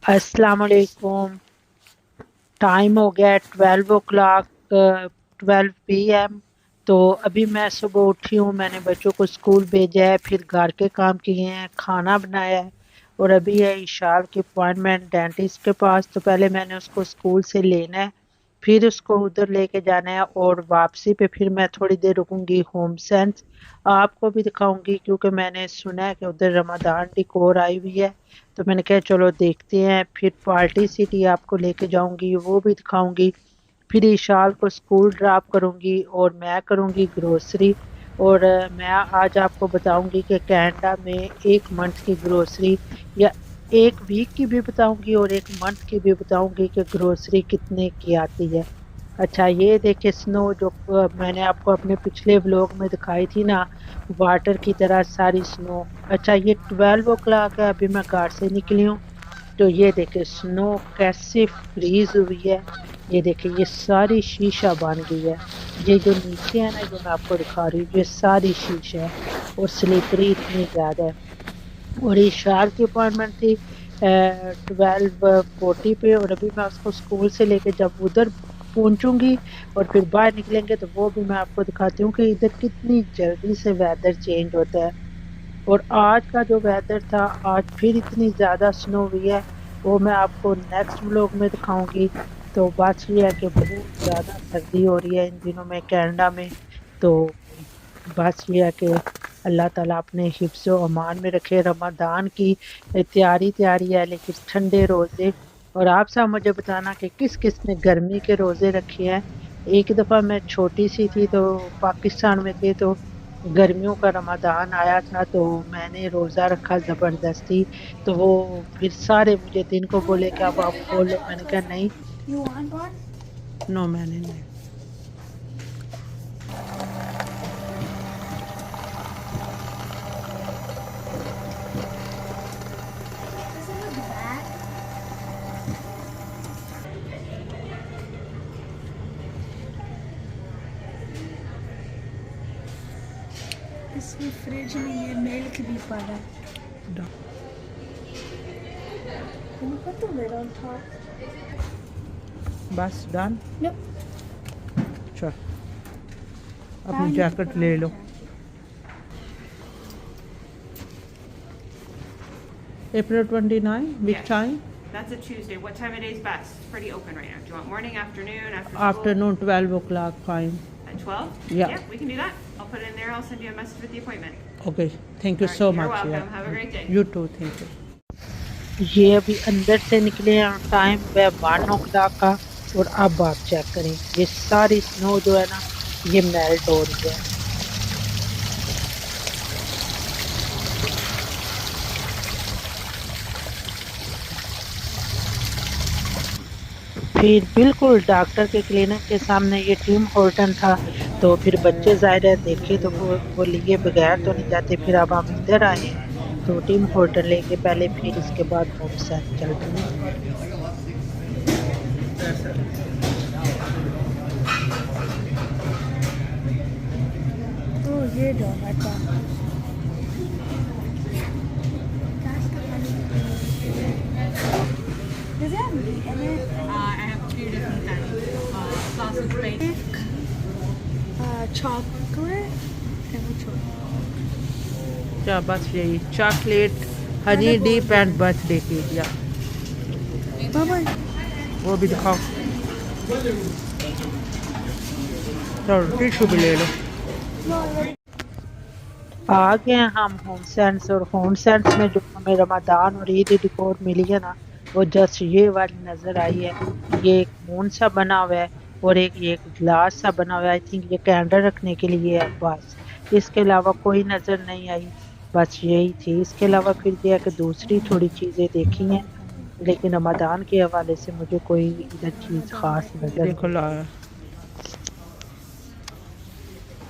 अस्सलाम वालेकुम। टाइम हो गया है 12 o'clock, 12 p.m। तो अभी मैं सुबह उठी हूँ, मैंने बच्चों को स्कूल भेजा है, फिर घर के काम किए हैं, खाना बनाया है। और अभी है इशाल की अपॉइंटमेंट डेंटिस्ट के पास। तो पहले मैंने उसको स्कूल से लेना है, फिर उसको उधर लेके जाना है, और वापसी पे फिर मैं थोड़ी देर रुकूंगी होम सेंस। आपको भी दिखाऊंगी क्योंकि मैंने सुना है कि उधर रमजान डिकोर आई हुई है। तो मैंने कहा चलो देखते हैं। फिर पार्टी सिटी आपको लेके जाऊंगी, वो भी दिखाऊंगी। फिर ईशाल को स्कूल ड्रॉप करूंगी और मैं करूंगी ग्रोसरी। और मैं आज आपको बताऊंगी कि कनाडा में एक मंथ की ग्रोसरी, या एक वीक की भी बताऊंगी और एक मंथ की भी बताऊंगी कि ग्रोसरी कितने की आती है। अच्छा, ये देखिए स्नो जो मैंने आपको अपने पिछले व्लॉग में दिखाई थी ना, वाटर की तरह सारी स्नो। अच्छा, ये 12 o'clock है, अभी मैं कार से निकली हूँ। तो ये देखिए स्नो कैसे फ्रीज हुई है। ये देखिए ये सारी शीशा बन गई है। ये जो नीचे है ना, जो मैं आपको दिखा रही हूँ, ये सारी शीशा है और स्लिपरी इतनी ज्यादा है। और इशार की अपॉइंटमेंट थी 12:40 पे, और अभी मैं उसको स्कूल से लेके जब उधर पहुंचूंगी और फिर बाहर निकलेंगे तो वो भी मैं आपको दिखाती हूँ कि इधर कितनी जल्दी से वेदर चेंज होता है। और आज का जो वेदर था, आज फिर इतनी ज्यादा स्नो हुई है, वो मैं आपको नेक्स्ट व्लॉग में दिखाऊंगी। तो बात ये है कि बहुत ज्यादा सर्दी हो रही है इन दिनों में कनाडा में। तो बस ये है कि अल्लाह ताला अपने हिफ्ज़ व अमान में रखे। रमज़ान की तैयारी तैयारी है, लेकिन ठंडे रोज़े। और आप सब मुझे बताना कि किस किस ने गर्मी के रोज़े रखे हैं। एक दफ़ा मैं छोटी सी थी तो पाकिस्तान में थे, तो गर्मियों का रमज़ान आया था तो मैंने रोज़ा रखा ज़बरदस्ती। तो वो फिर सारे मुझे दिन को बोले कि अब आप खोलो, मैंने कहा नहीं। You want one? नो, मैंने नहीं। Does it look bad? इसमें फ्रिज में ये मिल्क भी पड़ा है। Can you put the lid on top? बस डन। Nope. चल, Now I अपनी need to jacket put on ले the low. jacket. April 29, which Yes. time? That's a Tuesday. What time of day is best? It's pretty open right now. Do you want morning, afternoon, after school? Afternoon, 12 o'clock, fine. At 12? Yeah. We can do that. I'll put it in there. I'll send you a message with the appointment. Okay, thank you All right, so you're much. welcome. Yeah. Have a great day. You too, thank you. ये अभी अंदर से निकले हैं और time है 1 o'clock का। और अब आप चेक करें, ये सारी स्नो जो है ना, ये मेल्ट हो रही है। फिर बिल्कुल डॉक्टर के क्लिनिक के सामने ये टिम होर्टन था। तो फिर बच्चे ज़ाहिर है देखे तो वो लिए बगैर तो नहीं जाते। फिर अब हम इधर आए हैं, तो टिम होर्टन लेंगे पहले, फिर इसके बाद होम सेंस चलते हैं। Oh, ये डोनट का। Does it have meat in it? I have two different kinds. Sausage bacon. Chocolate and which one? क्या बस यही chocolate Honey deep and birthday cake, या Baba, वो भी दिखाओ। चलो टिशू भी ले लो। आ गए हैं हम होम सेंस, और होम सेंस में जो हमें रमदान और ईद डिकोर मिली है ना, वो जस्ट ये वाली नजर आई है। ये एक मून सा बना हुआ है, और एक ये एक ग्लास सा बना हुआ है। आई थिंक ये कैंडल रखने के लिए है बस। इसके अलावा कोई नजर नहीं आई, बस यही थी। इसके अलावा फिर ये है कि दूसरी थोड़ी चीजें देखी हैं, लेकिन रमदान के हवाले से मुझे कोई इधर चीज खास नजर देखो ला।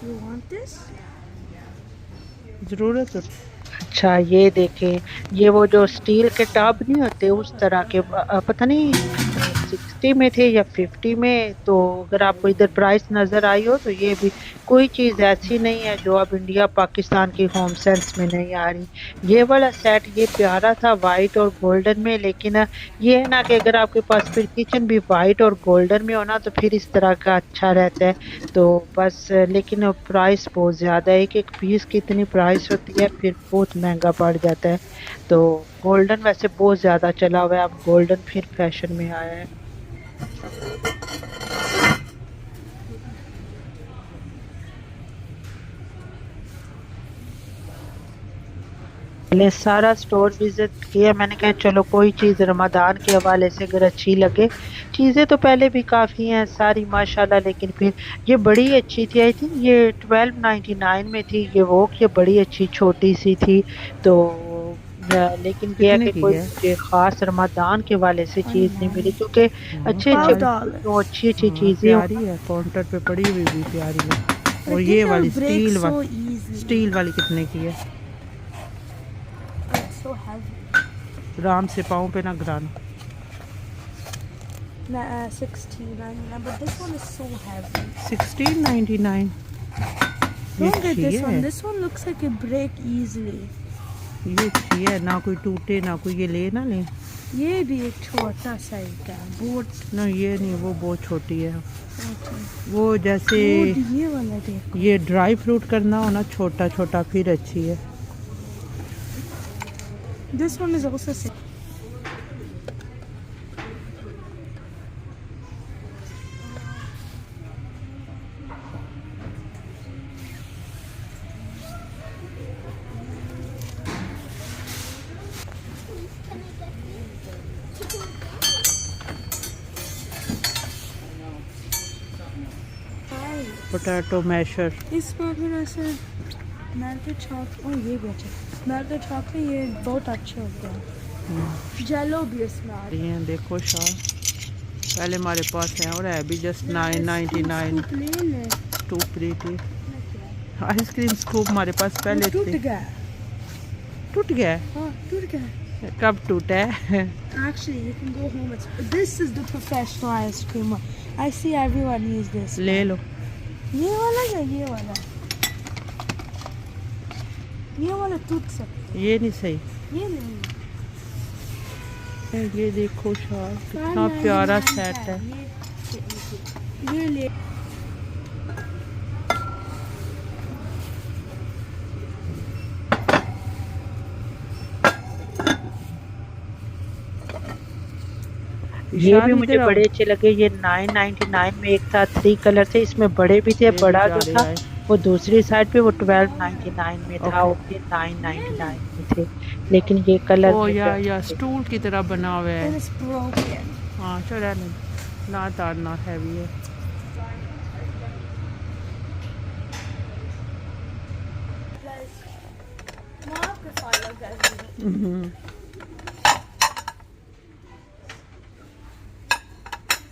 you want this? जरूरत है। अच्छा, ये देखें, ये वो जो स्टील के टब नहीं होते उस तरह के, पता नहीं 60 में थे या 50 में। तो अगर आपको इधर प्राइस नज़र आई हो तो ये भी कोई चीज़ ऐसी नहीं है जो अब इंडिया पाकिस्तान की होम सेंस में नहीं आ रही। ये वाला सेट ये प्यारा था वाइट और गोल्डन में, लेकिन ये है ना कि अगर आपके पास फिर किचन भी वाइट और गोल्डन में हो ना तो फिर इस तरह का अच्छा रहता है। तो बस लेकिन प्राइस बहुत ज़्यादा है, एक एक पीस की इतनी प्राइस होती है, फिर बहुत महंगा पड़ जाता है। तो गोल्डन वैसे बहुत ज़्यादा चला हुआ है, अब गोल्डन फिर फैशन में आया है। पहले सारा स्टोर विजिट किया, मैंने कहा चलो कोई चीज़ रमज़ान के हवाले से अगर अच्छी लगे। चीज़ें तो पहले भी काफ़ी हैं सारी माशाल्लाह, लेकिन फिर ये बड़ी अच्छी थी। आई थिंक ये 1299 में थी ये वो, ये बड़ी अच्छी छोटी सी थी। तो लेकिन ये है कितने कि की कोई है? मुझे ख़ास रमज़ान के हवाले से चीज़ नहीं मिली, क्योंकि अच्छे अच्छे $5. अच्छी अच्छी हाँ, चीज़ें हों। प्यारी है, काउंटर पे पड़ी हुई भी प्यारी है। But और it ये did वाली not break स्टील so वाली, easily. स्टील वाली कितने की है? Oh, it's so heavy. आराम से पाँव पे ना गिराना। 16.99, but this one is so heavy. 1699। ये Don't get अच्छी this है, one. This one looks like it break easily. ये अच्छी है, ना कोई टूटे ना कोई ये ले ना ले। ये भी एक छोटा साइज का बोट। ना ये नहीं, वो बहुत छोटी है। वो जैसे ये वाला देखो। ये ड्राई फ्रूट करना हो ना छोटा छोटा, फिर अच्छी है। This one is also same. Potato masher. इसमें फिर ऐसे मेल्टेड चॉकलेट, और ये भी अच्छा मेल्टेड चॉकलेट, ये बहुत अच्छे होते हैं। जेलो भी इसमें आ रही हैं देखो शाह, पहले हमारे पास है और है भी जस्ट 999। है। स्कूप दी थी, आइसक्रीम स्कूप हमारे पास पहले टूट थी। गया। टूट गया है? हाँ टूट गया। कब टूटा है? Actually, you can go home. This is the professional ice cream one. I see everyone use this. ले लो। ये वाला या ये वाला? ये वाला टूट सकता ये नहीं सही है, ये नहीं। है। ये देखो शाह कितना प्यारा सेट है। ये ले। ये शाह भी इधर मुझे आओ। बड़े अच्छे लगे। ये 999 में एक था, 3 कलर थे, इसमें बड़े भी थे। ये बड़ा जा जो रहा था है। वो दूसरी साइड पे वो 1299 में था, ओके। और ये 999 में थे। लेकिन ये कलर ओ में या प्यारे थे। स्टूल की तरह बना हुआ है। It is broken. हाँ चला नहीं, ना तारना हैवी है।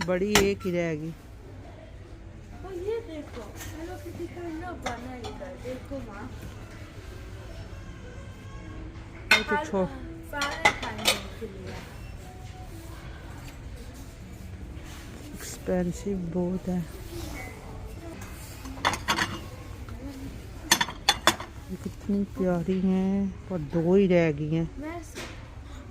बड़ी एक ही रहेगी। और ये देखो, हेलो किटी का लोग बना है इधर, देखो माँ। ये तो छोड़, सारे खाने के लिए। एक्सपेंसिव बहुत है। ये कितनी प्यारी हैं, पर 2 ही रह गई हैं,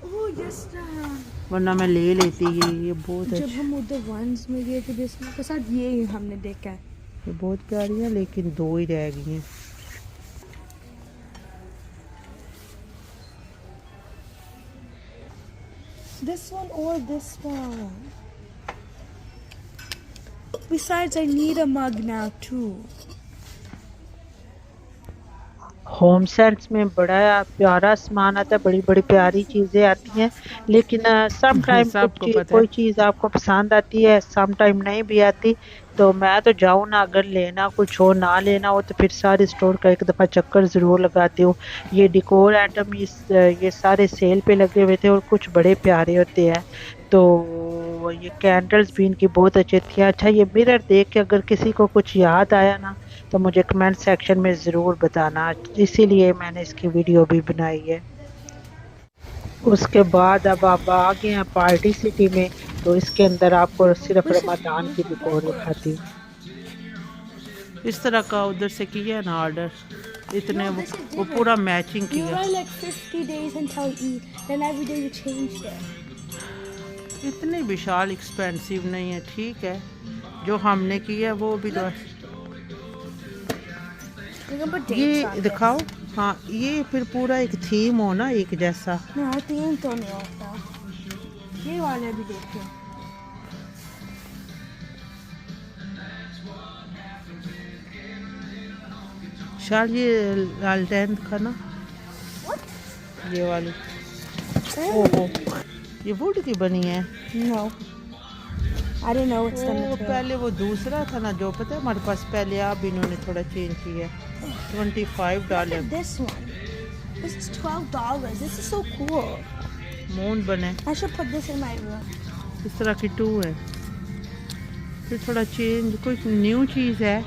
ओह यस ना। वरना मैं ले लेती। ये बहुत जब अच्छी, हम उधर वंस में गए थे बिस्मिल के साथ, ये ही हमने देखा है। ये बहुत प्यारी है, लेकिन 2 ही रह गई हैं। This one or this one. Besides, I need a mug now too. Home sense में बड़ा प्यारा सामान आता है, बड़ी बड़ी प्यारी चीज़ें आती हैं। लेकिन सम टाइम सबको पता है। कोई चीज़ आपको पसंद आती है, सम टाइम नहीं भी आती। तो मैं तो जाऊँ ना, अगर लेना कुछ हो ना लेना हो तो फिर सारे स्टोर का एक दफ़ा चक्कर ज़रूर लगाती हूँ। ये डिकोर आइटम ये सारे सेल पे लगे हुए थे और कुछ बड़े प्यारे होते हैं। तो ये कैंडल्स भी इनकी बहुत अच्छी थी। अच्छा, ये मिरर देख के अगर किसी को कुछ याद आया ना तो मुझे कमेंट सेक्शन में ज़रूर बताना, इसीलिए मैंने इसकी वीडियो भी बनाई है। उसके बाद अब आप आ गए हैं पार्टी सिटी में। तो इसके अंदर आपको सिर्फ रमजान की डिकोर दिखाती हूँ। इस तरह का उधर से किया ना ऑर्डर, इतने No, this is वो different. पूरा मैचिंग You किया। write like 50 days until Eid, then every day you change it. इतनी विशाल एक्सपेंसिव नहीं है, ठीक है। जो हमने किया वो भी तो You can put dates ये on दिखाओ। this. हाँ, ये फिर पूरा एक थीम हो ना, एक जैसा। No, 3 तो नहीं होता। ये वाले भी देखते हैं। शाल ये लालटेन था ना, ये वाली। ओहो, ये वुड की बनी है। No. I don't know what's the वो material. पहले वो दूसरा था ना, जो पता है हमारे पास पहले, आप इन्होंने थोड़ा चेंज किया। $25 Look at this one. This is $12. This is so cool. Moon बने I should put this in my room. इस तरह की 2 है। फिर थोड़ा चेंज, कोई न्यू चीज़ है।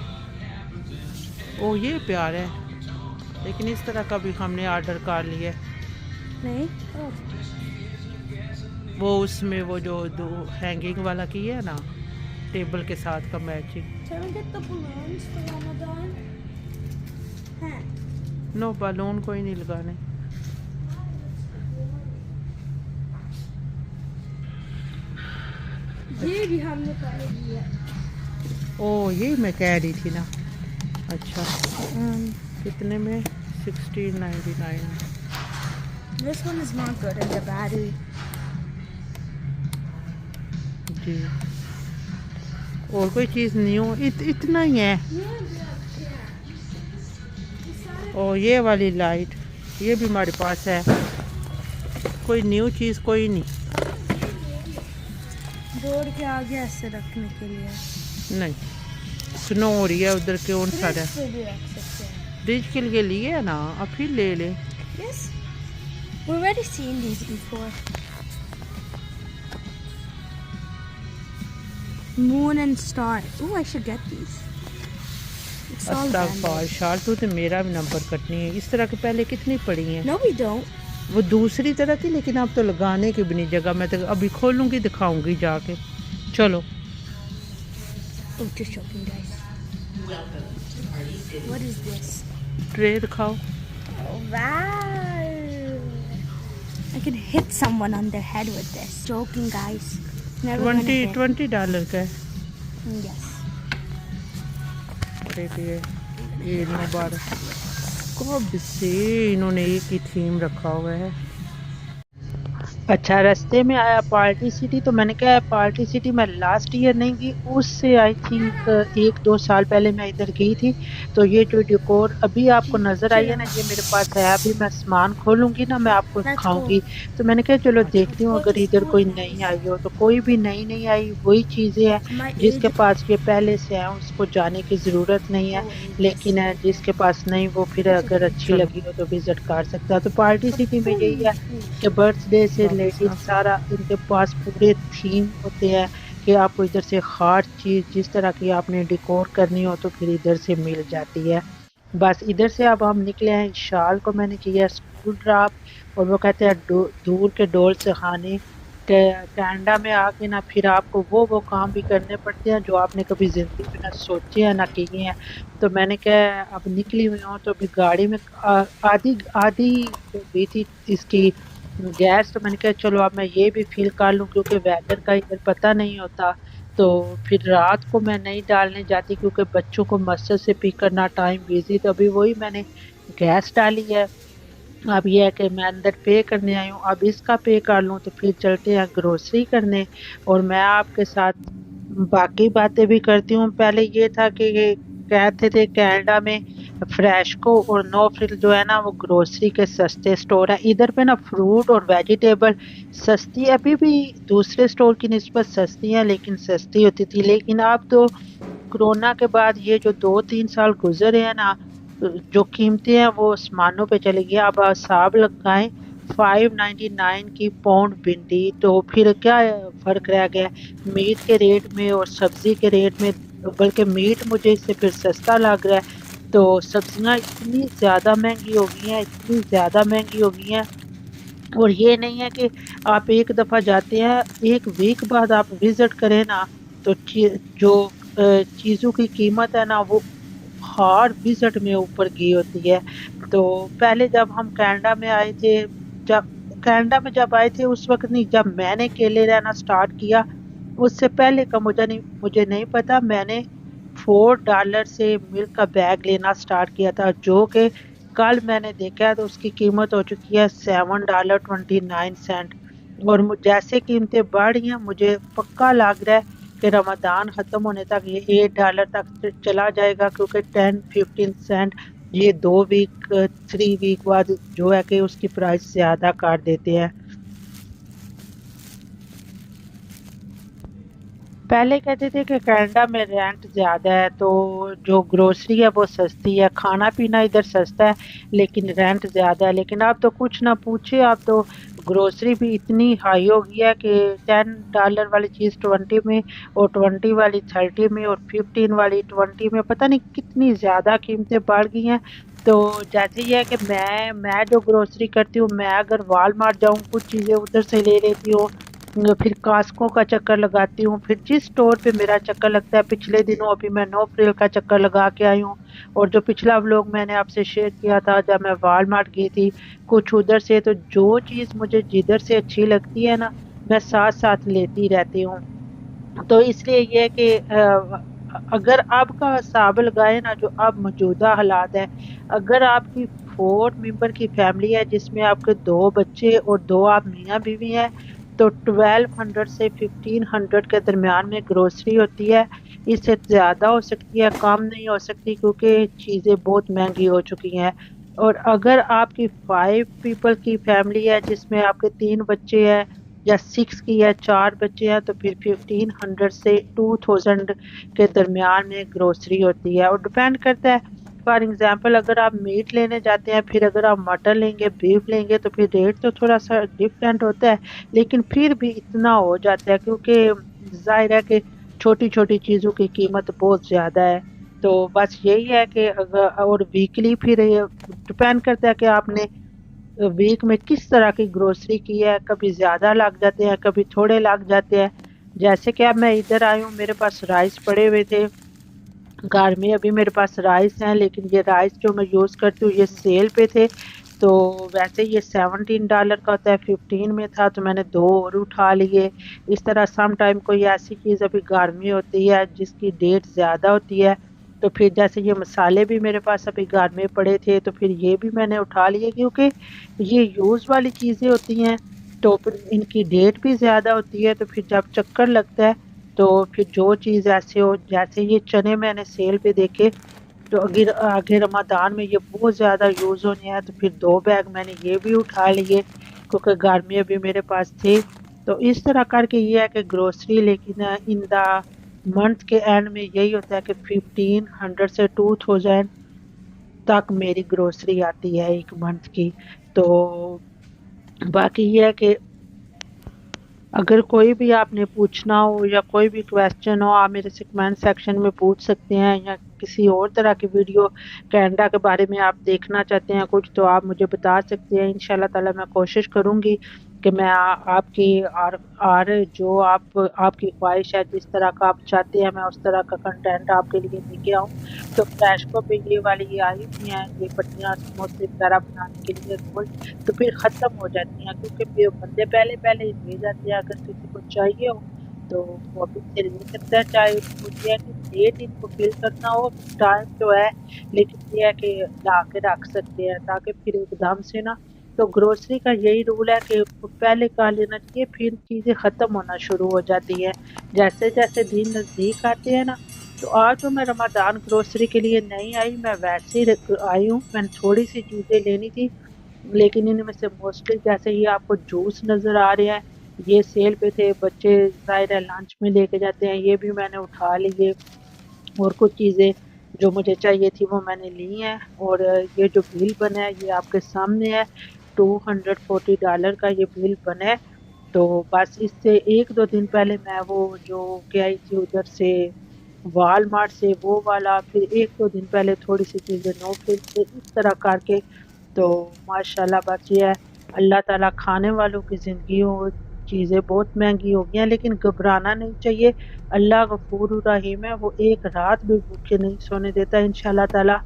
ओ ये प्यार है, लेकिन इस तरह का भी हमने ऑर्डर कर लिया। नहीं? Oh. वो उसमें वो जो दो हैंगिंग वाला किया है ना, टेबल के साथ का matching. Can we get the balloons for Ramadan? हाँ. नो, बलून कोई नहीं लगाने। ये भी हमने पहले लिया। ओ ये मैं कह रही थी ना। अच्छा, कितने में? 16.99। This one is not good in the battery. जी, और कोई चीज़ न्यू इतना ही है। और ये वाली लाइट, ये भी हमारे पास है। कोई न्यू चीज़ कोई नहीं। रोड के आगे ऐसे रखने के लिए। नहीं, स्नो हो रही है उधर, कौन सा है? फ्रिज पे भी रख सकते हैं। फ्रिज के लिए लिए है ना, अब फिर ले ले। Yes. We've already seen these before. Moon and star. Oh, I should get these. It's all अस्तगफुर, random. शाल तू तो मेरा भी नंबर कटनी है। इस तरह के पहले कितनी पड़ी हैं। No, we don't. वो दूसरी तरह थी, लेकिन अब तो लगाने की भी नहीं जगह। मैं तो अभी खोलूंगी, दिखाऊंगी जाके। चलो। Oh, just joking, guys. What is this? Tray दिखाओ। Oh, wow. I could hit someone on their head with this. Joking, guys. Never gonna hit. $20 का है। Yes. देखिए, ये मुबारक। कब से इन्होंने एक ही थीम रखा हुआ है। अच्छा, रास्ते में आया पार्टी सिटी, तो मैंने कहा पार्टी सिटी मैं लास्ट ईयर नहीं गई, उससे आई थिंक 1-2 साल पहले मैं इधर गई थी। तो ये जो डेकोर अभी आपको नज़र आई है ना, ये मेरे पास है। अभी मैं सामान खोलूँगी ना, मैं आपको दिखाऊँगी। तो मैंने कहा चलो देखती हूँ अगर इधर कोई नई आई हो। तो कोई भी नई नहीं आई, वही चीज़ें हैं जिसके पास ये पहले से है उसको जाने की ज़रूरत नहीं है। लेकिन है जिसके पास नहीं, वो फिर अगर अच्छी लगी हो तो विज़िट कर सकता है। तो पार्टी सिटी में यही है कि बर्थडे से लेडीज सारा इनके पास पूरे थीम होते हैं कि आपको इधर से हर चीज़ जिस तरह की आपने डेकोर करनी हो तो फिर इधर से मिल जाती है। बस इधर से अब हम निकले हैं। शाल को मैंने किया स्कूल ड्रॉप, और वो कहते हैं दूर के डोल से खाने कनाडा में आके ना फिर आपको वो काम भी करने पड़ते हैं जो आपने कभी ज़िंदगी में ना सोचे हैं ना किए हैं। तो मैंने कहा अब निकली हुई हूँ तो अभी गाड़ी में आधी हुई थी इसकी गैस। तो मैंने कहा चलो अब मैं ये भी फील कर लूँ, क्योंकि वेदर का इधर पता नहीं होता। तो फिर रात को मैं नहीं डालने जाती क्योंकि बच्चों को मस्जिद से पिक करना टाइम बिजी। तो अभी वही मैंने गैस डाली है। अब ये है कि मैं अंदर पे करने आई हूँ, अब इसका पे कर लूँ तो फिर चलते हैं ग्रोसरी करने। और मैं आपके साथ बाकी बातें भी करती हूँ। पहले ये था कि ये कहते थे कनाडा में फ्रेशको और नो फ्रिल जो है ना वो ग्रोसरी के सस्ते स्टोर हैं। इधर पे ना फ्रूट और वेजिटेबल सस्ती, अभी भी दूसरे स्टोर की निस्बत सस्ती हैं, लेकिन सस्ती होती थी। लेकिन अब तो कोरोना के बाद ये जो 2-3 साल गुजरे हैं ना, जो कीमतें हैं वो आसमानों पे चली गई। अब हिसाब लगाएं 5.99 की पाउंड भिंडी, तो फिर क्या फ़र्क रह गया मीट के रेट में और सब्ज़ी के रेट में। बल्कि मीट मुझे इससे फिर सस्ता लग रहा है। तो सब्जियां इतनी ज़्यादा महंगी हो गई हैं, इतनी ज़्यादा महंगी हो गई हैं और ये नहीं है कि आप एक दफ़ा जाते हैं, 1 वीक बाद आप विज़िट करें ना, तो जो चीज़ों की कीमत है ना, वो हर विज़िट में ऊपर गई होती है। तो पहले जब हम कनाडा में आए थे, जब कनाडा में जब आए थे उस वक़्त नहीं, जब मैंने अकेले रहना स्टार्ट किया, उससे पहले का मुझे नहीं पता, मैंने $4 से मिल्क का बैग लेना स्टार्ट किया था, जो कि कल मैंने देखा तो उसकी कीमत हो चुकी है $7.29। और जैसे कीमतें बढ़ रही हैं, मुझे पक्का लग रहा है कि रमज़ान ख़त्म होने तक ये $8 तक चला जाएगा, क्योंकि 10-15 सेंट ये 2 वीक 3 वीक बाद जो है कि उसकी प्राइस ज़्यादा कर देते हैं। पहले कहते थे कि कनाडा में रेंट ज़्यादा है, तो जो ग्रोसरी है वो सस्ती है, खाना पीना इधर सस्ता है लेकिन रेंट ज़्यादा है। लेकिन अब तो कुछ ना पूछे, अब तो ग्रोसरी भी इतनी हाई हो गई है कि $10 वाली चीज़ 20 में, और 20 वाली 30 में, और 15 वाली 20 में, पता नहीं कितनी ज़्यादा कीमतें बढ़ गई हैं। तो जैसे ये है कि मैं जो ग्रोसरी करती हूँ, मैं अगर वॉलमार्ट जाऊँ, कुछ चीज़ें उधर से ले लेती हूँ, फिर कास्को का चक्कर लगाती हूँ, फिर जिस स्टोर पे मेरा चक्कर लगता है। पिछले दिनों अभी मैं नो फ्रिल का चक्कर लगा के आई हूँ, और जो पिछला व्लॉग मैंने आपसे शेयर किया था जब मैं वॉलमार्ट गई थी, कुछ उधर से। तो जो चीज़ मुझे जिधर से अच्छी लगती है ना, मैं साथ साथ लेती रहती हूँ। तो इसलिए ये है कि अगर आपका हिसाब लगाए ना, जो अब मौजूदा हालात है, अगर आपकी 4 मेंबर की फैमिली है जिसमें आपके 2 बच्चे और 2 आप मियाँ बीवी हैं, तो 1200 से 1500 के दरमियान में ग्रोसरी होती है। इससे ज़्यादा हो सकती है, कम नहीं हो सकती, क्योंकि चीज़ें बहुत महंगी हो चुकी हैं। और अगर आपकी 5 पीपल की फैमिली है जिसमें आपके 3 बच्चे हैं, या 6 की है, 4 बच्चे हैं, तो फिर 1500 से 2000 के दरमियान में ग्रोसरी होती है। और डिपेंड करता है, फॉर एग्जांपल अगर आप मीट लेने जाते हैं, फिर अगर आप मटन लेंगे, बीफ लेंगे, तो फिर रेट तो थोड़ा सा डिफरेंट होता है, लेकिन फिर भी इतना हो जाता है, क्योंकि जाहिर है कि छोटी छोटी चीज़ों की कीमत बहुत ज़्यादा है। तो बस यही है कि अगर, और वीकली फिर ये डिपेंड करता है कि आपने वीक में किस तरह की ग्रोसरी की है, कभी ज़्यादा लग जाते हैं, कभी थोड़े लग जाते हैं। जैसे कि अब मैं इधर आई हूँ, मेरे पास राइस पड़े हुए थे घर में, अभी मेरे पास राइस हैं, लेकिन ये राइस जो मैं यूज़ करती हूँ ये सेल पे थे। तो वैसे ये $17 का होता है, 15 में था, तो मैंने 2 और उठा लिए। इस तरह सम टाइम कोई ऐसी चीज़ अभी घर में होती है जिसकी डेट ज़्यादा होती है, तो फिर जैसे ये मसाले भी मेरे पास अभी घर में पड़े थे, तो फिर ये भी मैंने उठा लिए, क्योंकि ये यूज़ वाली चीज़ें होती हैं, तो फिर इनकी डेट भी ज़्यादा होती है। तो फिर जब चक्कर लगता है, तो फिर जो चीज़ ऐसे हो, जैसे ये चने मैंने सेल पे देखे, तो अगर आगे रमज़ान में ये बहुत ज़्यादा यूज़ होने हैं, तो फिर 2 बैग मैंने ये भी उठा लिए, क्योंकि घर में अभी मेरे पास थे। तो इस तरह करके ये है कि ग्रोसरी, लेकिन इन द मंथ के एंड में यही होता है कि 1500 से 2000 तक मेरी ग्रोसरी आती है 1 मंथ की। तो बाकी ये है कि अगर कोई भी आपने पूछना हो या कोई भी क्वेश्चन हो, आप मेरे से कमेंट सेक्शन में पूछ सकते हैं, या किसी और तरह की वीडियो कनाडा के बारे में आप देखना चाहते हैं कुछ, तो आप मुझे बता सकते हैं। इंशाल्लाह ताला मैं कोशिश करूँगी कि मैं आपकी और जो आपकी ख्वाहिश है, जिस तरह का आप चाहते हैं, मैं उस तरह का कंटेंट आपके लिए लेके आऊँ। तो फ्लैशको पे ये वाली ये आई हुई हैं, ये पट्टियाँ समोसे वगैरह बनाने के लिए रोल, तो फिर ख़त्म हो जाती हैं, क्योंकि फिर बंदे पहले-पहले ही ले जाते हैं। अगर किसी को चाहिए हो तो वो अभी से ले सकता है, चाहे उसको ये है कि डेट इनको फिल करना हो, टाइम जो है, लेकिन ये है कि ला के रख सकते हैं, ताकि फिर एकदम से ना। तो ग्रोसरी का यही रूल है कि पहले कर लेना चाहिए, फिर चीज़ें ख़त्म होना शुरू हो जाती हैं। जैसे-जैसे दिन नज़दीक आते हैं ना, तो आज तो मैं रमज़ान ग्रोसरी के लिए नहीं आई, मैं वैसे ही आई हूँ। मैंने थोड़ी-सी चीज़ें लेनी थी, लेकिन इनमें से मोस्टली जैसे ये आपको जूस नज़र आ रहे हैं, ये सेल पे थे, बच्चे ज़ाहिर है लंच में लेके जाते हैं, ये भी मैंने उठा लिए। और कुछ चीज़ें जो मुझे चाहिए थी वो मैंने ली हैं। और ये जो बिल बना है ये आपके सामने है, $240 का ये बिल बना है। तो बस इससे 1-2 दिन पहले मैं वो जो के आई थी उधर से, वॉलमार्ट से, वो वाला, फिर 1-2 दिन पहले थोड़ी सी चीज़ें नो फ्रिज से, इस तरह करके। तो माशाल्लाह बस ये है अल्लाह ताला खाने वालों की ज़िंदगी हो, चीज़ें बहुत महँगी हो गई हैं, लेकिन घबराना नहीं चाहिए। अल्लाह गफूर रहीम है, वो एक रात भी भूखे नहीं सोने देता। इंशाल्लाह ताला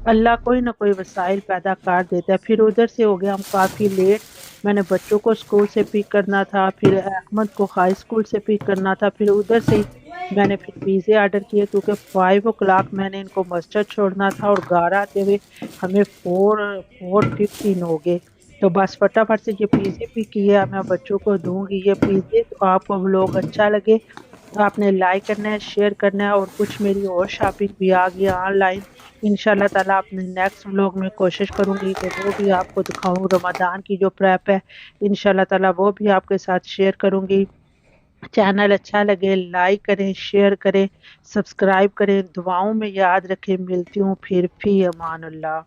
अल्लाह कोई ना कोई वसाइल पैदा कर देता है। फिर उधर से हो गया हम काफ़ी लेट। मैंने बच्चों को स्कूल से पिक करना था, फिर अहमद को हाई स्कूल से पिक करना था, फिर उधर से ही मैंने फिर पिज़्ज़े ऑर्डर किए क्योंकि 5 ओ क्लॉक मैंने इनको मस्जिद छोड़ना था और घर आते हुए हमें 4:15 हो गए। तो बस फटाफट से ये पिज़्ज़े पिक किए, अब मैं बच्चों को दूँगी ये पिज़्ज़े। तो आपको व्लॉग अच्छा लगे तो आपने लाइक करना है, शेयर करना है, और कुछ मेरी और शॉपिंग भी आ गई है ऑनलाइन। इंशाल्लाह ताला अपने नेक्स्ट व्लॉग में कोशिश करूँगी कि वो भी आपको दिखाऊँ। रमज़ान की जो प्रेप है इंशाल्लाह ताला वो भी आपके साथ शेयर करूँगी। चैनल अच्छा लगे लाइक करें, शेयर करें, सब्सक्राइब करें, दुआओं में याद रखें। मिलती हूँ फिर अमान अल्लाह।